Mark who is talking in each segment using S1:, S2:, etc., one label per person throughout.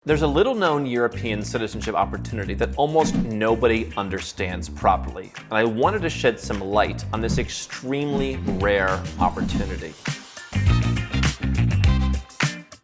S1: There's a little-known European citizenship opportunity that almost nobody understands properly, and I wanted to shed some light on this extremely rare opportunity.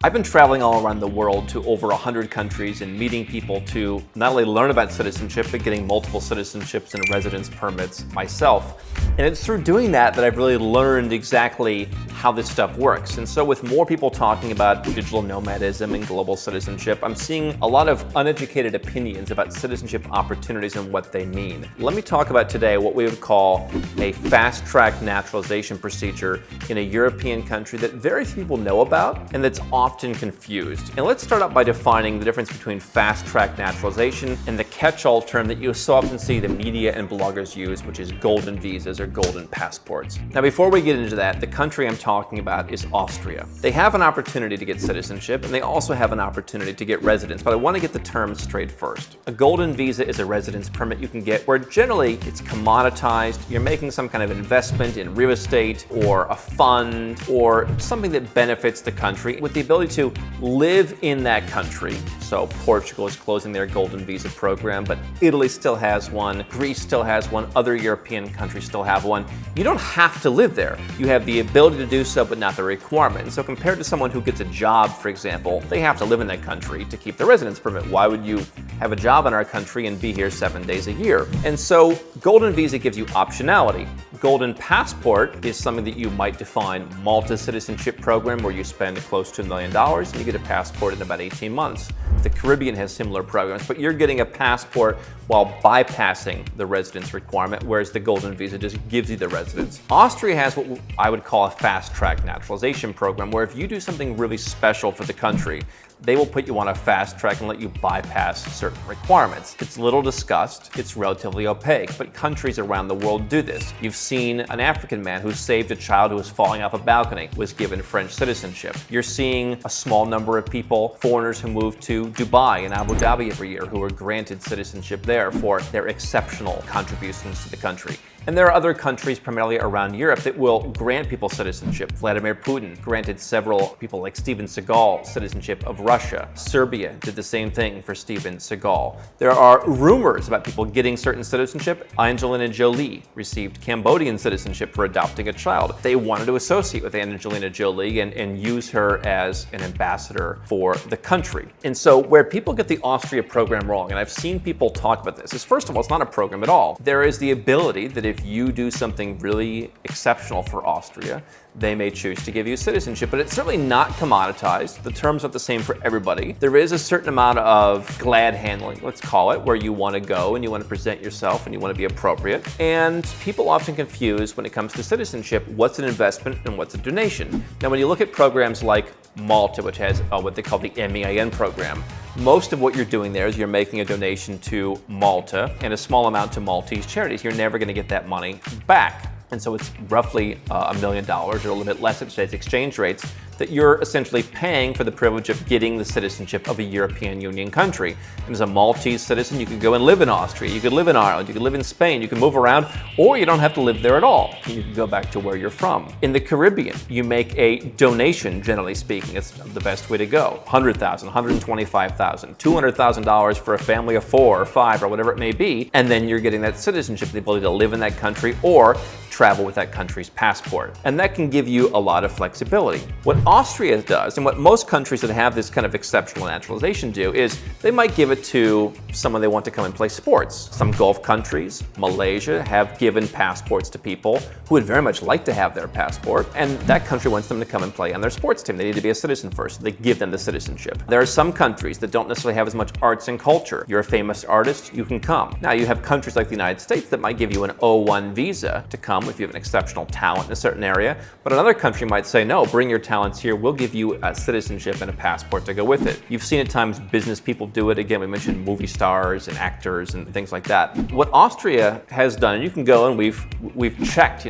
S1: I've been traveling all around the world to over 100 countries and meeting people to not only learn about citizenship, but getting multiple citizenships and residence permits myself. And it's through doing that I've really learned exactly how this stuff works. And so with more people talking about digital nomadism and global citizenship, I'm seeing a lot of uneducated opinions about citizenship opportunities and what they mean. Let me talk about today what we would call a fast-track naturalization procedure in a European country that very few people know about and that's often confused. And let's start out by defining the difference between fast-track naturalization and the catch-all term that you so often see the media and bloggers use, which is golden visas or golden passports. Now, before we get into that, the country I'm talking about is Austria. They have an opportunity to get citizenship, and they also have an opportunity to get residence, but I want to get the terms straight first. A golden visa is a residence permit you can get where generally it's commoditized. You're making some kind of investment in real estate or a fund or something that benefits the country with the ability to live in that country. So Portugal is closing their golden visa program, but Italy still has one, Greece still has one, other European countries still have one. You don't have to live there. You have the ability to do so, but not the requirement. And so compared to someone who gets a job, for example, they have to live in that country to keep their residence permit. Why would you have a job in our country and be here 7 days a year? And so golden visa gives you optionality. Golden passport is something that you might define Malta citizenship program where you spend close to $1 million and you get a passport in about 18 months. The Caribbean has similar programs, but you're getting a passport while bypassing the residence requirement, whereas the golden visa just gives you the residence. Austria has what I would call a fast-track naturalization program, where if you do something really special for the country, they will put you on a fast track and let you bypass certain requirements. It's little discussed, it's relatively opaque, but countries around the world do this. You've seen an African man who saved a child who was falling off a balcony, was given French citizenship. You're seeing a small number of people, foreigners who move to Dubai and Abu Dhabi every year, who are granted citizenship there for their exceptional contributions to the country. And there are other countries, primarily around Europe, that will grant people citizenship. Vladimir Putin granted several people like Steven Seagal citizenship of Russia. Serbia did the same thing for Steven Seagal. There are rumors about people getting certain citizenship. Angelina Jolie received Cambodian citizenship for adopting a child. They wanted to associate with Angelina Jolie and use her as an ambassador for the country. And so where people get the Austria program wrong, and I've seen people talk about this, is first of all, it's not a program at all. There is the ability that if you do something really exceptional for Austria, they may choose to give you citizenship, but it's certainly not commoditized. The terms aren't the same for everybody. There is a certain amount of glad handling, let's call it, where you want to go and you want to present yourself and you want to be appropriate. And people often confuse when it comes to citizenship, what's an investment and what's a donation. Now, when you look at programs like Malta, which has what they call the MEIN program, most of what you're doing there is you're making a donation to Malta and a small amount to Maltese charities. You're never going to get that money back. And so it's roughly $1 million or a little bit less at today's exchange rates that you're essentially paying for the privilege of getting the citizenship of a European Union country. And as a Maltese citizen, you could go and live in Austria, you could live in Ireland, you could live in Spain, you can move around, or you don't have to live there at all. You can go back to where you're from. In the Caribbean, you make a donation, generally speaking. It's the best way to go. $100,000, $125,000, $200,000 for a family of 4 or 5 or whatever it may be, and then you're getting that citizenship, the ability to live in that country or travel with that country's passport. And that can give you a lot of flexibility. What Austria does, and what most countries that have this kind of exceptional naturalization do, is they might give it to someone they want to come and play sports. Some Gulf countries, Malaysia, have given passports to people who would very much like to have their passport, and that country wants them to come and play on their sports team. They need to be a citizen first. They give them the citizenship. There are some countries that don't necessarily have as much arts and culture. You're a famous artist, you can come. Now, you have countries like the United States that might give you an O1 visa to come if you have an exceptional talent in a certain area, but another country might say, no, bring your talents here, we'll give you a citizenship and a passport to go with it. You've seen at times business people do it. Again, we mentioned movie stars and actors and things like that. What Austria has done, and you can go and we've checked,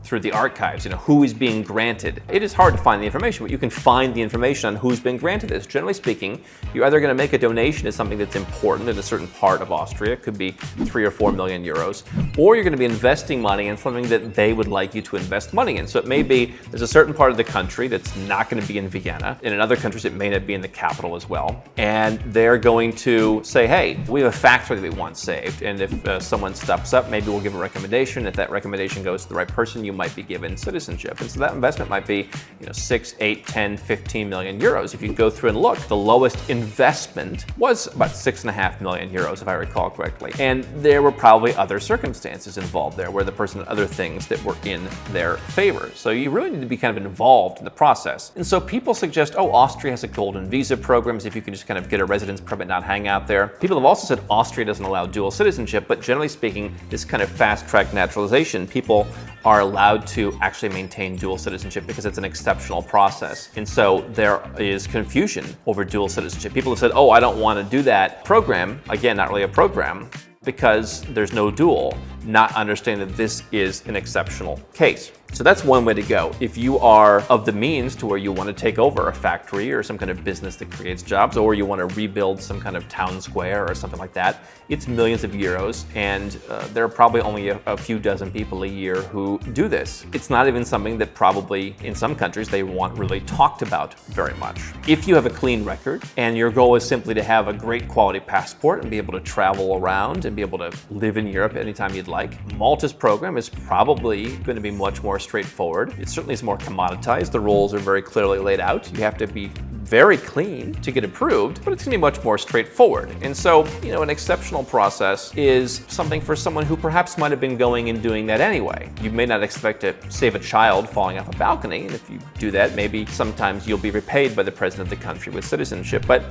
S1: through the archives, who is being granted. It is hard to find the information, but you can find the information on who's been granted this. Generally speaking, you're either going to make a donation to something that's important in a certain part of Austria, it could be 3 or 4 million euros, or you're going to be investing money in something that they would like you to invest money in. So it may be there's a certain part of the country that's not going to be in Vienna, and in other countries it may not be in the capital as well, and they're going to say, hey, we have a factory that we want saved, and if someone steps up, maybe we'll give a recommendation. If that recommendation goes to the right person, you might be given citizenship. And so that investment might be 6, 8, 10, 15 million euros. If you go through and look, the lowest investment was about 6.5 million euros, if I recall correctly. And there were probably other circumstances involved there where the person had other things that were in their favor. So you really need to be kind of involved in the process. And so people suggest, oh, Austria has a golden visa program, if you can just kind of get a residence permit, not hang out there. People have also said Austria doesn't allow dual citizenship, but generally speaking, this kind of fast-track naturalization, people are allowed to actually maintain dual citizenship because it's an exceptional process. And so there is confusion over dual citizenship. People have said, oh, I don't want to do that program. Again, not really a program, because there's no dual, not understanding that this is an exceptional case. So that's one way to go. If you are of the means to where you want to take over a factory or some kind of business that creates jobs, or you want to rebuild some kind of town square or something like that, it's millions of euros, and there are probably only a few dozen people a year who do this. It's not even something that probably in some countries they want really talked about very much. If you have a clean record and your goal is simply to have a great quality passport and be able to travel around and be able to live in Europe anytime you'd like, Malta's program is probably going to be much more straightforward. It certainly is more commoditized. The rules are very clearly laid out. You have to be very clean to get approved, but it's going to be much more straightforward. And so, an exceptional process is something for someone who perhaps might have been going and doing that anyway. You may not expect to save a child falling off a balcony, and if you do that, maybe sometimes you'll be repaid by the president of the country with citizenship. But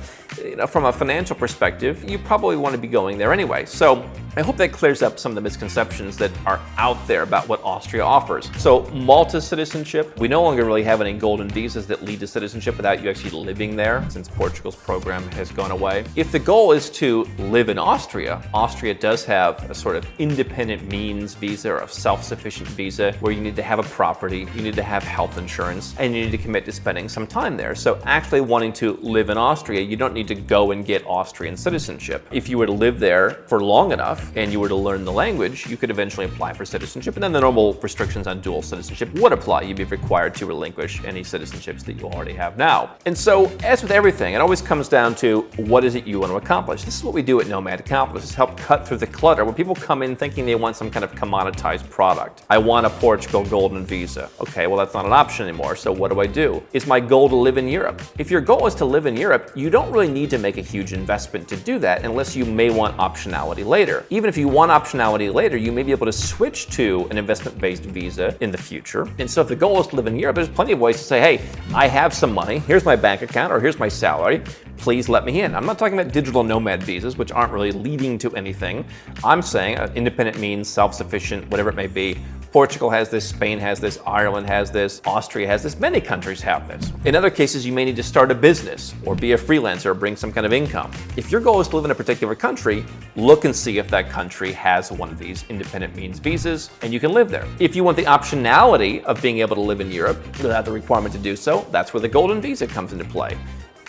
S1: from a financial perspective, you probably want to be going there anyway. So I hope that clears up some of the misconceptions that are out there about what Austria offers. So Malta's citizenship, we no longer really have any golden visas that lead to citizenship without you actually living there, since Portugal's program has gone away. If the goal is to live in Austria, Austria does have a sort of independent means visa or a self-sufficient visa where you need to have a property, you need to have health insurance, and you need to commit to spending some time there. So actually wanting to live in Austria, you don't need to go and get Austrian citizenship. If you were to live there for long enough and you were to learn the language, you could eventually apply for citizenship, and then the normal restrictions on dual citizenship would apply. You'd be required to relinquish any citizenships that you already have now. And so, as with everything, it always comes down to what is it you want to accomplish. This is what we do at Nomad Capitalist, is help cut through the clutter when people come in thinking they want some kind of commoditized product. I want a Portugal golden visa. Okay, well that's not an option anymore, so what do I do? Is my goal to live in Europe? If your goal is to live in Europe, you don't really need to make a huge investment to do that unless you may want optionality later. Even if you want optionality later, you may be able to switch to an investment-based visa in the future. And so if the goal is to live in Europe, there's plenty of ways to say, hey, I have some money, here's my bank account, or here's my salary, please let me in. I'm not talking about digital nomad visas, which aren't really leading to anything. I'm saying independent means, self-sufficient, whatever it may be. Portugal has this, Spain has this, Ireland has this, Austria has this, many countries have this. In other cases, you may need to start a business or be a freelancer or bring some kind of income. If your goal is to live in a particular country, look and see if that country has one of these independent means visas and you can live there. If you want the optionality of being able to live in Europe without the requirement to do so, that's where the golden visa comes into play.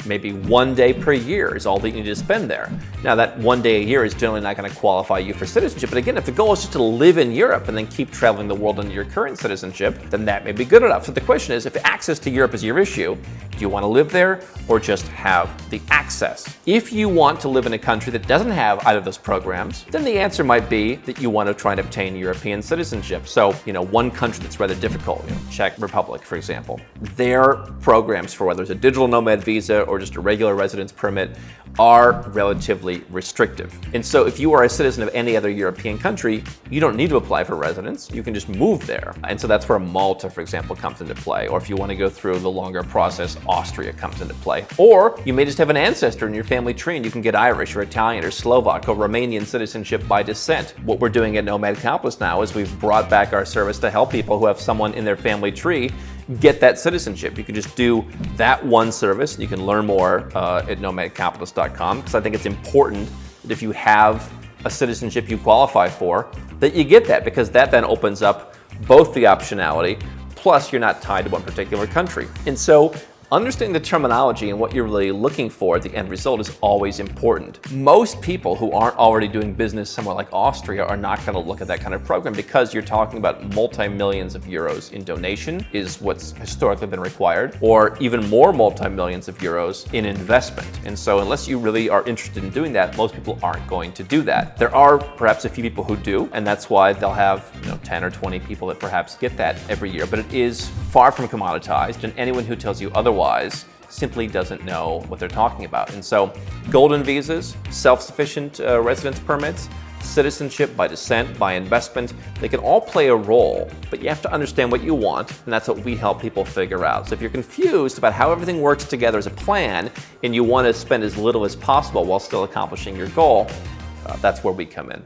S1: Maybe 1 day per year is all that you need to spend there. Now that 1 day a year is generally not going to qualify you for citizenship, but again, if the goal is just to live in Europe and then keep traveling the world under your current citizenship, then that may be good enough. So the question is, if access to Europe is your issue, do you want to live there or just have the access? If you want to live in a country that doesn't have either of those programs, then the answer might be that you want to try and obtain European citizenship. So, one country that's rather difficult, Czech Republic, for example, their programs for whether it's a digital nomad visa or just a regular residence permit are relatively restrictive. And so if you are a citizen of any other European country, you don't need to apply for residence. You can just move there. And so that's where Malta, for example, comes into play. Or if you want to go through the longer process, Austria comes into play. Or you may just have an ancestor in your family tree and you can get Irish or Italian or Slovak or Romanian citizenship by descent. What we're doing at Nomad Capitalist now is we've brought back our service to help people who have someone in their family tree get that citizenship. You can just do that one service. You can learn more at nomadcapitalist.com, because I think it's important that if you have a citizenship you qualify for, that you get that, because that then opens up both the optionality, plus you're not tied to one particular country. And so understanding the terminology and what you're really looking for at the end result is always important. Most people who aren't already doing business somewhere like Austria are not going to look at that kind of program, because you're talking about multi-millions of euros in donation is what's historically been required, or even more multi-millions of euros in investment. And so unless you really are interested in doing that, most people aren't going to do that. There are perhaps a few people who do, and that's why they'll have 10 or 20 people that perhaps get that every year. But it is far from commoditized, and anyone who tells you otherwise simply doesn't know what they're talking about. And so golden visas, self-sufficient residence permits, citizenship by descent, by investment, they can all play a role, but you have to understand what you want, and that's what we help people figure out. So if you're confused about how everything works together as a plan, and you want to spend as little as possible while still accomplishing your goal, that's where we come in.